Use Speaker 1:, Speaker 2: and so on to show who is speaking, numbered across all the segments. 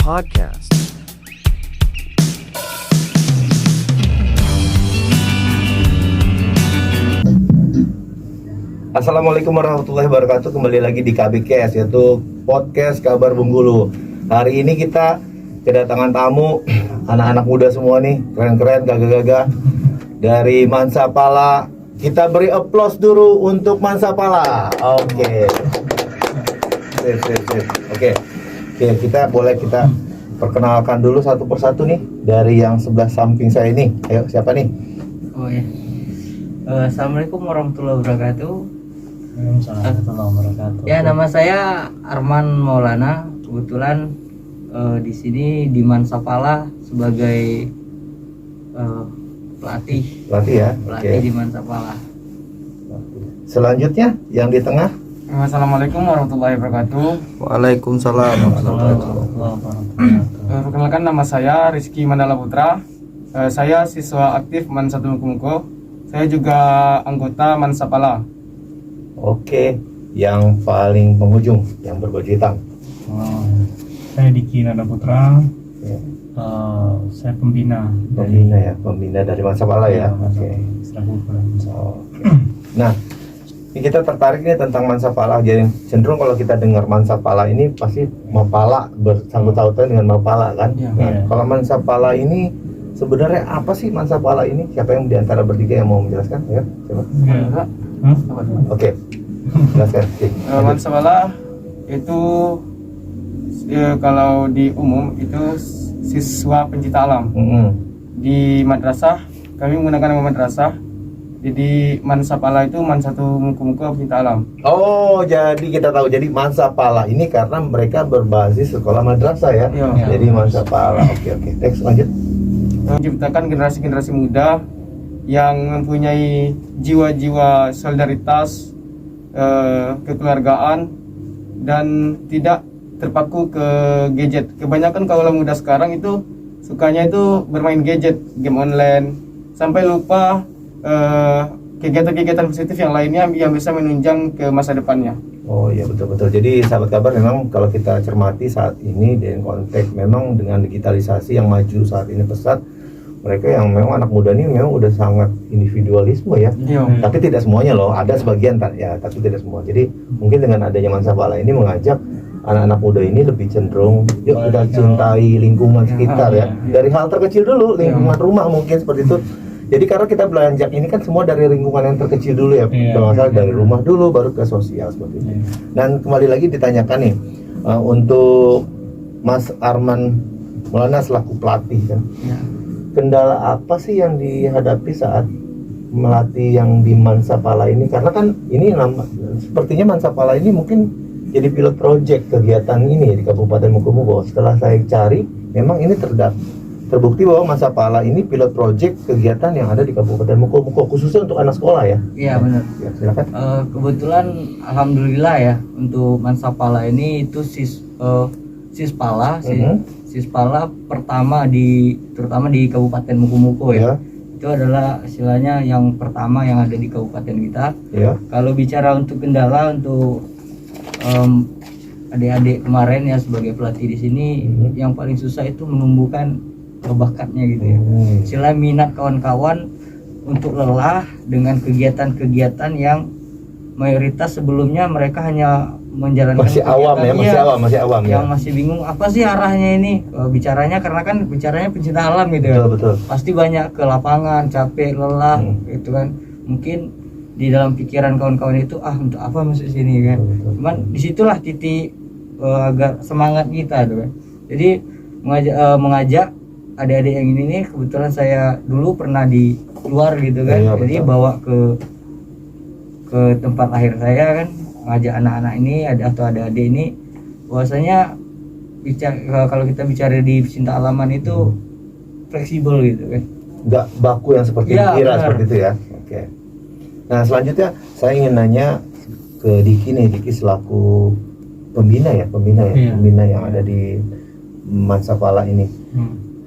Speaker 1: podcast.
Speaker 2: Assalamualaikum warahmatullahi wabarakatuh. Kembali lagi di KBKS, yaitu podcast Kabar Bengkulu. Hari ini kita kedatangan tamu anak-anak muda semua nih, keren-keren, gagah-gagah dari Mansapala. Kita beri aplaus dulu untuk Mansapala. Oke. Sip. Oke, kita perkenalkan dulu satu persatu nih dari yang sebelah samping saya ini. Ayo, siapa nih?
Speaker 3: Oh ya. Assalamualaikum warahmatullahi wabarakatuh. Ya, nama saya Arman Maulana. Kebetulan di sini di Mansapala sebagai pelatih
Speaker 2: ya.
Speaker 3: di Mansapala.
Speaker 2: Selanjutnya yang di tengah.
Speaker 4: Assalamualaikum warahmatullahi wabarakatuh.
Speaker 2: Waalaikumsalam warahmatullahi wabarakatuh.
Speaker 4: Perkenalkan, nama saya Rizky Mandala Putra. Saya siswa aktif MAN 1 Muko. Saya juga anggota Mansapala.
Speaker 2: Oke, yang paling penghujung, yang berbaju hitam.
Speaker 5: Saya Diki Nada Putra.
Speaker 2: Ya.
Speaker 5: Saya pembina
Speaker 2: Pembina dari Mansapala ya. Oke. Nah, ini kita tertarik nih tentang Mansapala. Jadi cenderung kalau kita dengar Mansapala ini pasti Mapala, bersangkut pautan dengan Mapala kan.
Speaker 4: Ya.
Speaker 2: Nah, kalau Mansapala ini sebenarnya apa sih Mansapala ini? Siapa yang diantara bertiga yang mau menjelaskan? Ya, siapa? Oke, jelaskan.
Speaker 4: Mansapala itu kalau di umum itu siswa pencinta alam. Di madrasah kami menggunakan nama madrasah. Jadi Mansapala itu MAN 1 Muko pencinta alam.
Speaker 2: Oh, jadi kita tahu. Jadi Mansapala ini karena mereka berbasis sekolah madrasah ya.
Speaker 4: Iya.
Speaker 2: Jadi Mansapala. Oke. Next, lanjut.
Speaker 4: Menciptakan generasi-generasi muda yang mempunyai jiwa-jiwa solidaritas, kekeluargaan, dan tidak terpaku ke gadget. Kebanyakan kaula muda sekarang itu sukanya itu bermain gadget, game online, sampai lupa kegiatan-kegiatan positif yang lainnya yang bisa menunjang ke masa depannya.
Speaker 2: Oh iya, betul. Jadi sahabat kabar, memang kalau kita cermati saat ini dengan konteks memang dengan digitalisasi yang maju saat ini pesat, mereka yang memang anak muda ini memang udah sangat individualisme ya. Tapi tidak semuanya loh, ada sebagian ya, tapi tidak semua. Jadi mungkin dengan adanya Mansapala ini mengajak anak-anak muda ini lebih cenderung yuk kita cintai lingkungan sekitar ya. Dari hal terkecil dulu, lingkungan rumah mungkin seperti itu. Jadi karena kita belanjak ini kan semua dari lingkungan yang terkecil dulu ya. Kalau masalah dari rumah dulu baru ke sosial seperti itu. Dan kembali lagi ditanyakan nih untuk Mas Arman Maulana selaku pelatih kan. Kendala apa sih yang dihadapi saat melatih yang di Mansapala ini? Karena kan ini sepertinya Mansapala ini mungkin jadi pilot project kegiatan ini di Kabupaten Mukomuko. Setelah saya cari, memang ini terbukti bahwa Mansapala ini pilot project kegiatan yang ada di Kabupaten Mukomuko, khususnya untuk anak sekolah ya.
Speaker 3: Iya, benar.
Speaker 2: Ya, silakan.
Speaker 3: Kebetulan alhamdulillah ya untuk Mansapala ini itu Sispala pertama terutama di Kabupaten Mukomuko ya. Itu adalah istilahnya yang pertama yang ada di kabupaten kita. Kalau bicara untuk kendala untuk adik-adik kemarin ya sebagai pelatih di sini, yang paling susah itu menumbuhkan bakatnya gitu ya. Istilah minat kawan-kawan untuk lelah dengan kegiatan-kegiatan yang mayoritas sebelumnya mereka hanya menjalankan
Speaker 2: masih awam
Speaker 3: yang masih bingung apa sih arahnya ini bicaranya, karena kan bicaranya pencinta alam gitu ya.
Speaker 2: Betul.
Speaker 3: Pasti banyak ke lapangan, capek, lelah gitu kan. Mungkin di dalam pikiran kawan-kawan itu untuk apa masuk sini kan. Cuman disitulah titik agar semangat kita tuh kan. Jadi mengajak adik-adik yang ini nih, kebetulan saya dulu pernah di luar gitu kan. Jadi bawa ke tempat lahir saya kan, ngajak anak-anak ini atau adik-adik ini bahwasanya kalau kita bicara di pecinta alaman itu fleksibel gitu kan.
Speaker 2: Nggak baku yang seperti dikira seperti itu ya. Oke. Nah, selanjutnya saya ingin nanya ke Diki nih, Diki selaku pembina yang ada di Mansapala ini.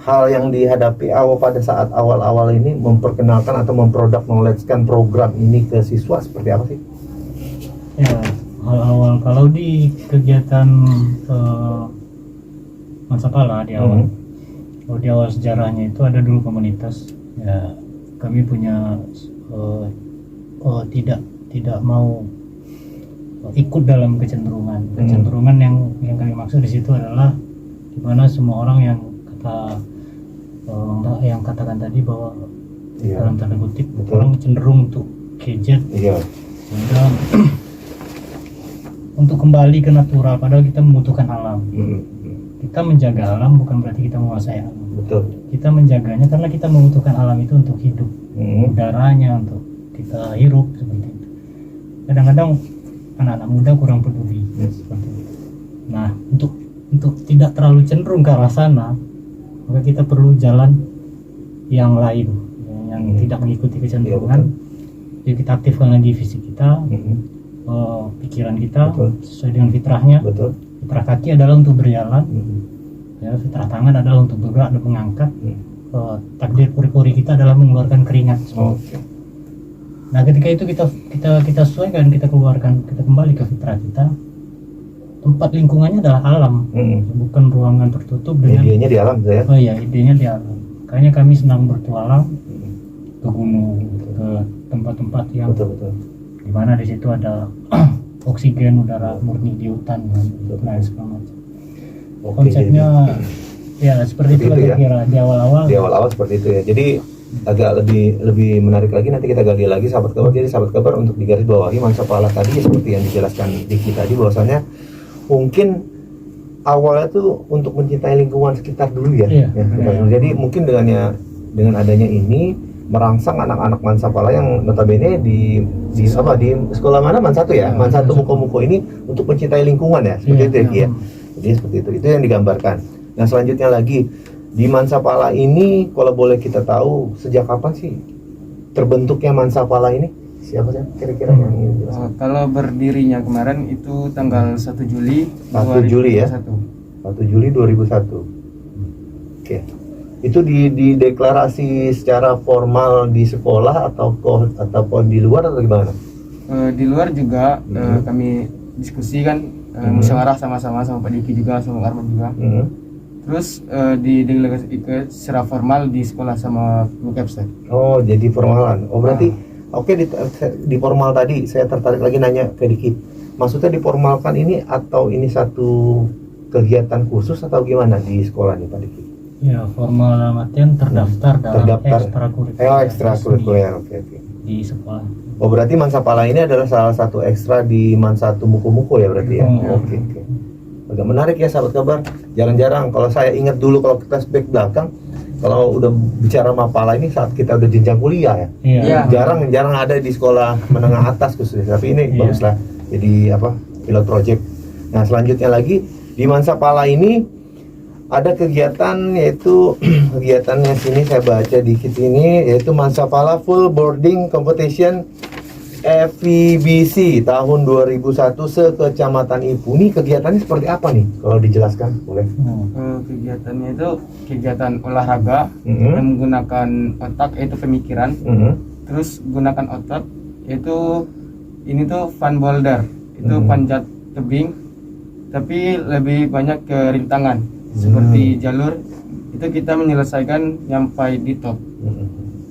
Speaker 2: Hal yang dihadapi pada saat awal-awal ini memperkenalkan atau memproduk knowledge-kan program ini ke siswa seperti apa sih?
Speaker 5: Ya, hal awal kalau di kegiatan Mansapala di awal. Kalau di awal sejarahnya itu ada dulu komunitas. Ya, kami punya tidak mau ikut dalam kecenderungan yang kami maksud di situ adalah dimana semua orang yang yang katakan tadi bahwa dalam tanda kutip orang cenderung untuk gadget, sehingga untuk kembali ke natural, padahal kita membutuhkan alam. Kita menjaga alam bukan berarti kita menguasai alam.
Speaker 2: Betul.
Speaker 5: Kita menjaganya karena kita membutuhkan alam itu untuk hidup, udaranya untuk kita hirup seperti itu. Kadang-kadang anak-anak muda kurang peduli seperti itu. Nah, untuk tidak terlalu cenderung ke arah sana, maka kita perlu jalan yang lain, yang tidak mengikuti kecenderungan. Jadi kita aktifkan lagi fisik kita, pikiran kita sesuai dengan fitrahnya. Fitrah kaki adalah untuk berjalan, ya, fitrah tangan adalah untuk bergerak dan mengangkat. Takdir puri-puri kita adalah mengeluarkan keringat. Nah, ketika itu kita sesuaikan, kita kembali ke fitrah kita. Tempat lingkungannya adalah alam, bukan ruangan tertutup dengan
Speaker 2: idenya di alam, saya.
Speaker 5: Oh iya, idenya di alam. Kayaknya kami senang bertualang ke gunung, ke tempat-tempat yang di mana di situ ada oksigen, udara murni di hutan, dan segala macam. Konsepnya ya seperti itu kira-kira di awal-awal.
Speaker 2: Di awal-awal seperti itu ya. Jadi agak lebih menarik lagi, nanti kita gali lagi sahabat kabar. Jadi sahabat kabar, untuk digarisbawahi Mansapala tadi seperti yang dijelaskan Diki tadi, bahwasanya mungkin awalnya tuh untuk mencintai lingkungan sekitar dulu ya. Jadi mungkin dengan adanya ini merangsang anak-anak Mansapala yang notabene di sekolah mana, Man 1 ya, Man 1 Muko-Muko ini untuk mencintai lingkungan ya, seperti itu ya. Jadi seperti itu yang digambarkan. Nah, selanjutnya lagi di Mansapala ini, kalau boleh kita tahu sejak kapan sih terbentuknya Mansapala ini? Siapa sih kira-kira yang ini?
Speaker 4: Kalau berdirinya kemarin itu tanggal 1 Juli
Speaker 2: 1 Juli ya? 1 Juli 2001. Oke. Itu dideklarasi secara formal di sekolah ataupun di luar atau gimana?
Speaker 4: Di luar juga kami diskusi kan, musyawarah sama-sama sama Pak Diki juga, sama Arman juga. Terus didelegasikan secara formal di sekolah sama Bu Kepsek.
Speaker 2: Oh, jadi formalan. Oh, berarti oke, di formal tadi saya tertarik lagi nanya ke Diki. Maksudnya diformalkan ini atau ini satu kegiatan khusus atau gimana di sekolah nih Pak Diki?
Speaker 5: Ya, formal dalam artian terdaftar dalam
Speaker 2: ekstrakurikuler. Oke.
Speaker 5: Di sekolah.
Speaker 2: Oh, berarti Mansapala ini adalah salah satu ekstra di Man 1 Muko-Muko ya berarti ya? Oke. Agak menarik ya sahabat kabar. Jarang-jarang kalau saya ingat dulu, kalau kita flashback belakang, kalau udah bicara Mapala ini saat kita udah jenjang kuliah ya. Jarang ada di sekolah menengah atas khususnya. Tapi ini baguslah jadi pilot project. Nah, selanjutnya lagi di Mansapala ini ada kegiatan, yaitu kegiatannya sini saya baca dikit ini, yaitu Mansapala Full Boarding Competition FVBC tahun 2001 se-Kecamatan Ipu. Ini kegiatannya seperti apa nih? Kalau dijelaskan boleh?
Speaker 4: Kegiatannya itu kegiatan olahraga yang menggunakan otak, yaitu pemikiran. Terus gunakan otot, yaitu ini tuh fun boulder, itu panjat tebing, tapi lebih banyak ke rintangan. Seperti jalur itu kita menyelesaikan nyampai di top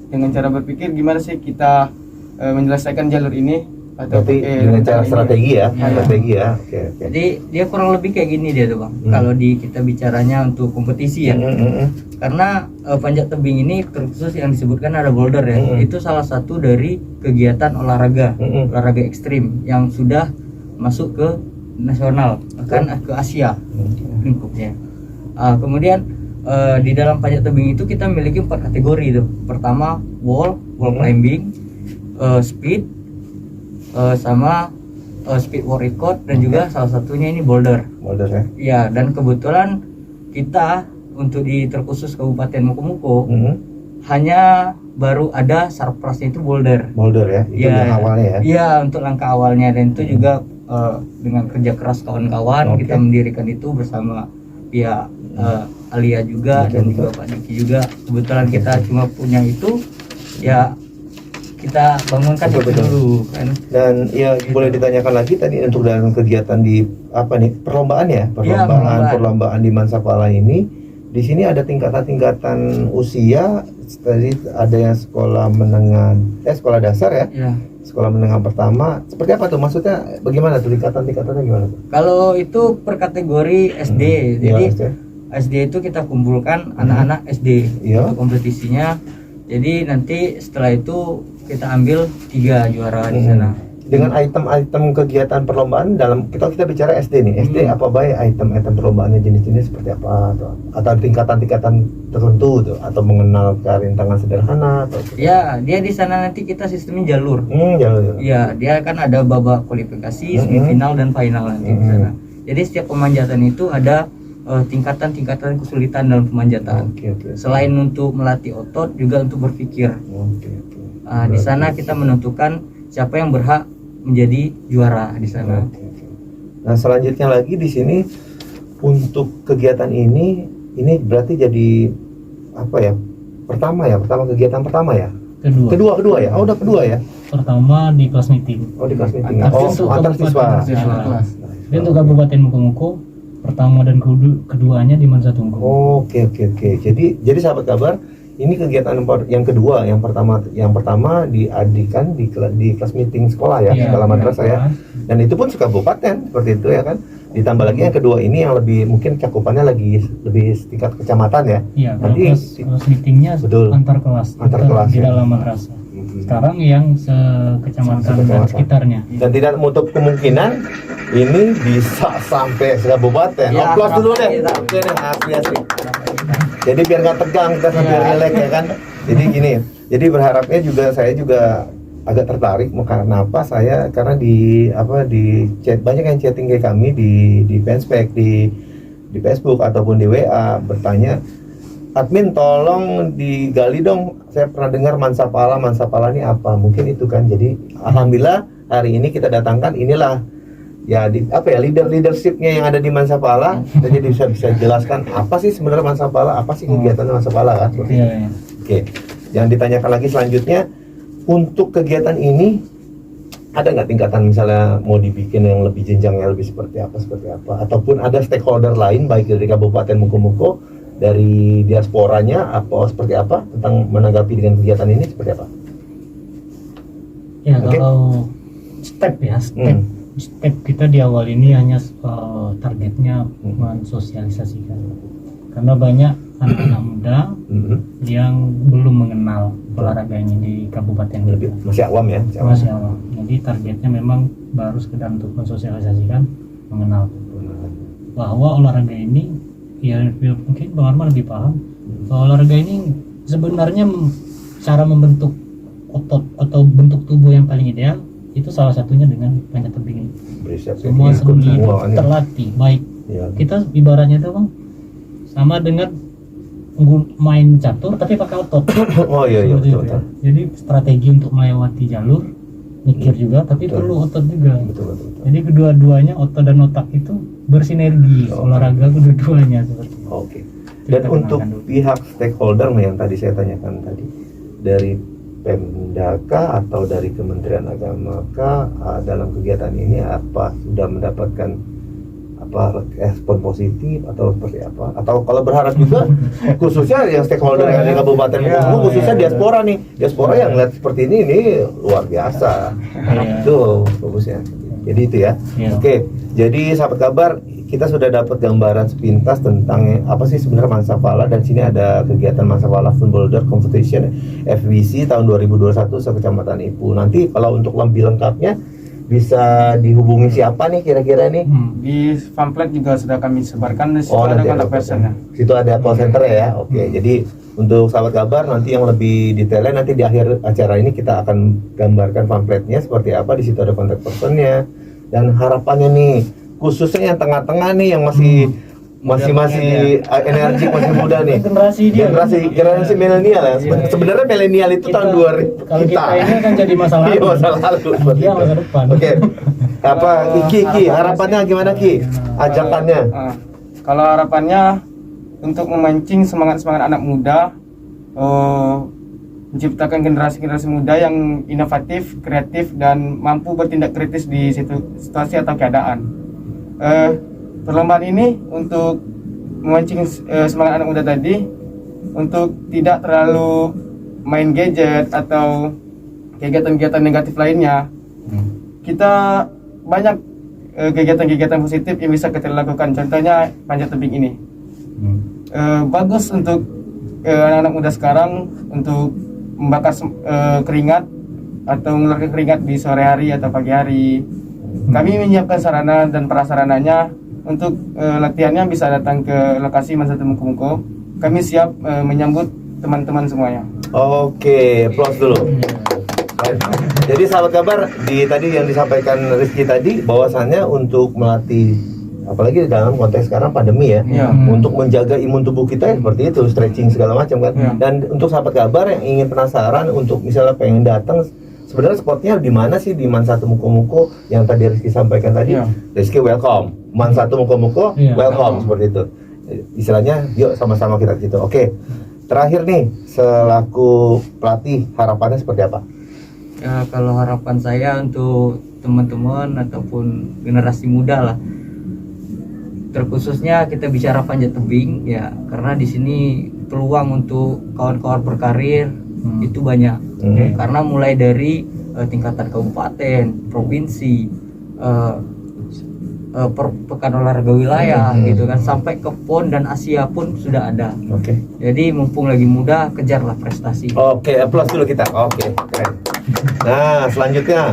Speaker 4: dengan cara berpikir gimana sih kita menyelesaikan jalur ini, atau
Speaker 2: dengan cara strategi ya. Oke.
Speaker 3: Jadi dia kurang lebih kayak gini dia tuh Bang. Kalau kita bicaranya untuk kompetisi ya, karena panjat tebing ini terkhusus yang disebutkan ada boulder ya, itu salah satu dari kegiatan olahraga ekstrim yang sudah masuk ke nasional, bahkan ke Asia lingkupnya. Kemudian di dalam panjat tebing itu kita memiliki 4 kategori itu. Pertama wall climbing, speed, sama speed wall record, dan juga salah satunya ini boulder ya. Ya, dan kebetulan kita untuk di terkhusus Kabupaten Muko-Muko hanya baru ada sarprasnya itu boulder ya. Itu yang awalnya ya. Iya, untuk langkah awalnya, dan itu juga dengan kerja keras kawan-kawan kita mendirikan itu bersama pihak Alia juga dan juga Pak Diki juga. Kebetulan kita cuma punya itu ya, kita bangunkan
Speaker 2: Betul,
Speaker 3: itu
Speaker 2: betul.
Speaker 3: dulu kan.
Speaker 2: Dan ya boleh ditanyakan lagi tadi untuk dalam kegiatan di apa nih perlombaan ya,
Speaker 3: perlombaan.
Speaker 2: perlombaan di Mansapala ini, di sini ada tingkatan-tingkatan usia. Tadi ada yang sekolah menengah, sekolah dasar ya,
Speaker 3: Ya.
Speaker 2: sekolah menengah pertama. Seperti apa tuh? Maksudnya bagaimana tuh tingkatan-tingkatannya gimana tuh?
Speaker 3: Kalau itu per kategori SD, jadi
Speaker 2: Ya,
Speaker 3: SD itu kita kumpulkan anak-anak SD
Speaker 2: Iya.
Speaker 3: untuk kompetisinya. Jadi nanti setelah itu kita ambil 3 juara di sana.
Speaker 2: Dengan item-item kegiatan perlombaan dalam kita bicara SD nih. SD apa baik item-item perlombaannya jenis-jenis seperti apa atau tingkatan-tingkatan tertentu tuh atau mengenal kerintangan sederhana atau
Speaker 3: Ya, dia di sana nanti kita sistemnya jalur.
Speaker 2: jalur.
Speaker 3: Ya, dia kan ada babak kualifikasi, semifinal dan final nanti di sana. Jadi setiap pemanjatan itu ada tingkatan-tingkatan kesulitan dalam pemanjatan.
Speaker 2: Oke.
Speaker 3: Selain untuk melatih otot, juga untuk berpikir.
Speaker 2: Oke.
Speaker 3: Di sana kita menentukan siapa yang berhak menjadi juara di sana.
Speaker 2: Oke. Nah, selanjutnya lagi di sini untuk kegiatan ini berarti jadi apa ya? Pertama kegiatan pertama ya? Kedua ya? Oh, udah kedua ya?
Speaker 5: Pertama di kelas meeting.
Speaker 2: Oh, di kelas meeting.
Speaker 5: Antar
Speaker 2: Antar siswa.
Speaker 5: Dan untuk Kabupaten Mukomuko pertama dan keduanya di Mansa Tungku.
Speaker 2: Oke. Jadi sahabat kabar, ini kegiatan yang kedua, yang pertama diadikan di kelas meeting sekolah ya,
Speaker 5: Iya,
Speaker 2: sekolah madrasah ya. Dan itu pun kabupaten seperti itu ya kan. Ditambah lagi yang kedua ini yang lebih mungkin cakupannya lebih tingkat kecamatan ya.
Speaker 5: Iya,
Speaker 2: Nanti
Speaker 5: kelas meetingnya
Speaker 2: betul.
Speaker 5: antar kelas.
Speaker 2: Antar
Speaker 5: Kita
Speaker 2: kelas,
Speaker 5: di
Speaker 2: ya.
Speaker 5: dalam madrasah. Sekarang yang sekecamatan dan
Speaker 2: Sekecamatan.
Speaker 5: sekitarnya.
Speaker 2: Dan tidak menutup kemungkinan ini bisa sampai kabupaten.
Speaker 3: Ya,
Speaker 2: Aplaus dulu deh.
Speaker 3: kita.
Speaker 2: Oke deh, asli. Jadi biar nggak tegang, kita sambil relax ya kan. Jadi gini, jadi berharapnya saya juga agak tertarik. Karena apa? Karena di chat banyak yang chatting ke kami di fanspage di Facebook ataupun di WA bertanya, admin tolong digali dong. Saya pernah dengar Mansapala ini apa? Mungkin itu kan. Jadi alhamdulillah hari ini kita datangkan inilah ya leadershipnya yang ada di Mansapala. Kita jadi bisa jelaskan apa sih sebenarnya Mansapala, apa sih kegiatan Mansapala kan? Seperti itu.
Speaker 5: Iya.
Speaker 2: Oke. Yang ditanyakan lagi selanjutnya, untuk kegiatan ini ada nggak tingkatan misalnya mau dibikin yang lebih jenjangnya lebih seperti apa ataupun ada stakeholder lain baik dari Kabupaten Mukomuko, dari diasporanya apa seperti apa tentang menanggapi dengan kegiatan ini seperti apa?
Speaker 5: Ya,
Speaker 2: Oke.
Speaker 5: kalau step kita di awal ini hanya targetnya mensosialisasikan, karena banyak anak-anak muda yang belum mengenal olahraga ini di kabupaten
Speaker 2: Lebih
Speaker 5: kita.
Speaker 2: masih awam ya?
Speaker 5: Masih awal. Jadi targetnya memang baru sekedar untuk mensosialisasikan, mengenal bahwa olahraga ini ya mungkin Bang Arman lebih paham bahwa olahraga ini sebenarnya cara membentuk otot atau bentuk tubuh yang paling ideal itu salah satunya dengan panjat tebing ini. Semua sendi terlatih baik.
Speaker 2: Ya.
Speaker 5: Kita ibaratnya itu Bang sama dengan main catur tapi pakai otot.
Speaker 2: Oh iya
Speaker 5: Seperti
Speaker 2: betul.
Speaker 5: itu. Jadi strategi untuk melewati jalur mikir juga tapi
Speaker 2: Betul.
Speaker 5: perlu otot juga.
Speaker 2: Betul.
Speaker 5: Jadi kedua-duanya otot dan otak itu bersinergi. Olahraga kedua-duanya seperti itu.
Speaker 2: Oke. Dan
Speaker 5: Kita
Speaker 2: untuk
Speaker 5: kenalkan dulu.
Speaker 2: pihak stakeholder yang tadi saya tanyakan tadi dari Pemdaka atau dari Kementerian Agama dalam kegiatan ini apa sudah mendapatkan respon positif atau seperti apa? Atau kalau berharap juga khususnya yang stakeholder yang ada di Kabupaten Mukomuko khususnya diaspora nih. Diaspora yang lihat seperti ini luar biasa. Itu bagusnya. Jadi itu ya.
Speaker 5: Iya.
Speaker 2: Oke. Jadi sahabat kabar, kita sudah dapat gambaran sepintas tentang apa sih sebenarnya Mansapala, dan sini ada kegiatan Mansapala Fun Boulder Competition FBC tahun 2021 se-Kecamatan Ipu. Nanti kalau untuk lebih lengkapnya bisa dihubungi siapa nih kira-kira nih?
Speaker 4: Di pamflet juga sudah kami sebarkan, di situ ada
Speaker 2: nanti
Speaker 4: kontak personnya.
Speaker 2: Situ ada call center ya. Oke. Jadi untuk sahabat kabar nanti yang lebih detailnya nanti di akhir acara ini kita akan gambarkan pamfletnya seperti apa. Di situ ada kontak personnya, dan harapannya nih khususnya yang tengah-tengah nih yang masih energik, masih muda nih. Generasi milenial ya. Sebenarnya milenial itu tahun 2000
Speaker 5: Kalau kita ini akan jadi masa lalu.
Speaker 2: Iya, masa lalu. seperti
Speaker 5: Iya,
Speaker 2: itu.
Speaker 5: masa depan.
Speaker 2: Oke. Apa Ki harapannya gimana Ki? Ajakannya.
Speaker 4: Kalau harapannya untuk memancing semangat anak muda, menciptakan generasi-generasi muda yang inovatif, kreatif, dan mampu bertindak kritis di situasi atau keadaan. Perlombaan ini untuk memancing semangat anak muda tadi untuk tidak terlalu main gadget atau kegiatan-kegiatan negatif lainnya. Kita banyak kegiatan-kegiatan positif yang bisa kita lakukan. Contohnya panjat tebing ini. Bagus untuk anak-anak muda sekarang untuk membakar keringat atau mengeluarkan keringat di sore hari atau pagi hari. Kami menyiapkan sarana dan prasarananya untuk latihannya bisa datang ke lokasi Mansatu Muko-Muko. Kami siap menyambut teman-teman semuanya.
Speaker 2: Oke, applause dulu. Jadi sahabat kabar, tadi yang disampaikan Rizky tadi bahwasannya untuk melatih, apalagi dalam konteks sekarang pandemi ya, untuk menjaga imun tubuh kita ya, seperti itu, stretching segala macam kan. Dan untuk sahabat kabar yang ingin penasaran untuk misalnya pengen datang, sebenarnya spotnya di mana sih di Mansatu Muko-Muko yang tadi Rizky sampaikan tadi? Rizky welcome, Mansatu Muko-Muko welcome, seperti itu. Istilahnya yuk sama-sama kita gitu. Oke. Terakhir nih, selaku pelatih harapannya seperti apa?
Speaker 3: Ya, kalau harapan saya untuk teman-teman ataupun generasi muda lah, terkhususnya kita bicara panjat tebing ya, karena di sini peluang untuk kawan-kawan berkarir itu banyak. Karena mulai dari tingkatan kabupaten, provinsi, pekan olahraga wilayah gitu kan, sampai ke PON dan Asia pun sudah ada. Jadi mumpung lagi muda, kejarlah prestasi.
Speaker 2: Oke, applause dulu kita. Oke, keren. Nah, selanjutnya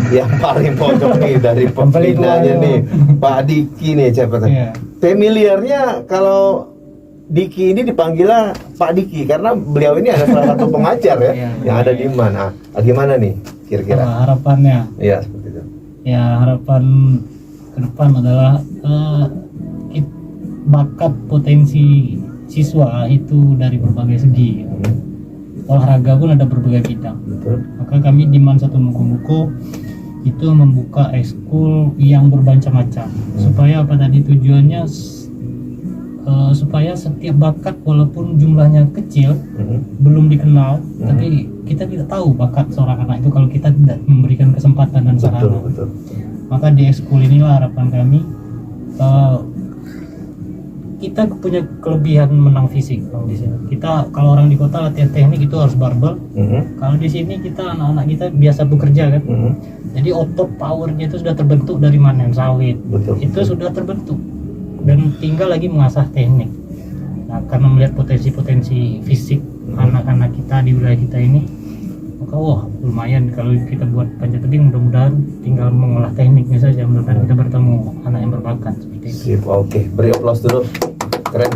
Speaker 2: yang paling pojok nih dari pembinanya nih, Pak Diki nih, familiarnya kalau Diki ini dipanggilnya Pak Diki karena beliau ini ada salah satu pengajar ya, yang ada di mana? Gimana nih kira-kira?
Speaker 5: Harapannya?
Speaker 2: Iya, seperti itu.
Speaker 5: Ya, harapan ke depan adalah bakat potensi siswa itu dari berbagai segi. Olahraga pun ada berbagai bidang. Maka kami di Mansatu Muko-Muko itu membuka ekskul yang bermacam-macam. Supaya apa tadi tujuannya? Supaya setiap bakat walaupun jumlahnya kecil, belum dikenal, tapi kita tidak tahu bakat seorang anak itu kalau kita tidak memberikan kesempatan dan sarana. Maka di ekskul inilah harapan kami, kita punya kelebihan menang fisik. Kalau di sini kita, kalau orang di kota latihan teknik itu harus barbel. Kalau di sini kita, anak-anak kita biasa bekerja kan. Jadi otot powernya itu sudah terbentuk dari manen sawit. Itu sudah terbentuk dan tinggal lagi mengasah teknik. Nah, karena melihat potensi-potensi fisik anak-anak kita di wilayah kita ini, maka wah lumayan kalau kita buat panjat tebing. Mudah-mudahan tinggal mengolah tekniknya saja, mudah-mudahan kita bertemu anak yang berbakat seperti itu.
Speaker 2: Sip, oke, beri aplaus dulu. Keren.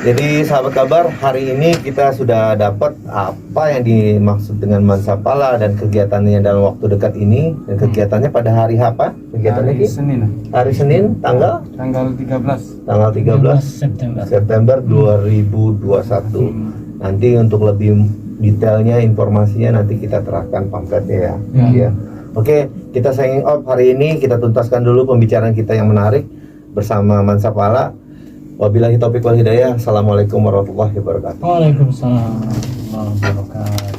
Speaker 2: Jadi sahabat kabar, hari ini kita sudah dapat apa yang dimaksud dengan Mansapala dan kegiatannya dalam waktu dekat ini. Dan kegiatannya pada hari apa? Kegiatannya
Speaker 4: Hari Senin.
Speaker 2: Hari Senin tanggal
Speaker 4: 13.
Speaker 2: Tanggal 13 September 2021. Nanti untuk lebih detailnya, informasinya nanti kita terahkan pamfletnya ya. Oke, kita signing off hari ini. Kita tuntaskan dulu pembicaraan kita yang menarik bersama Mansapala. Wabillahi taufiq wal hidayah. Assalamualaikum warahmatullahi wabarakatuh.
Speaker 5: Waalaikumsalam warahmatullahi wabarakatuh.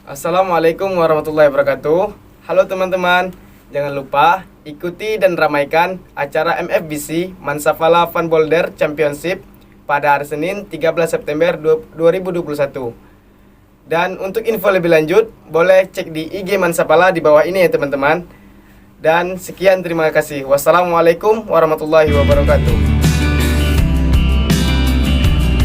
Speaker 4: Assalamualaikum warahmatullahi wabarakatuh. Halo teman-teman, jangan lupa ikuti dan ramaikan acara MFBC Mansapala Fun Boulder Championship pada hari Senin 13 September 2021. Dan untuk info lebih lanjut, boleh cek di IG Mansapala di bawah ini ya teman-teman. Dan sekian, terima kasih. Wassalamualaikum warahmatullahi wabarakatuh.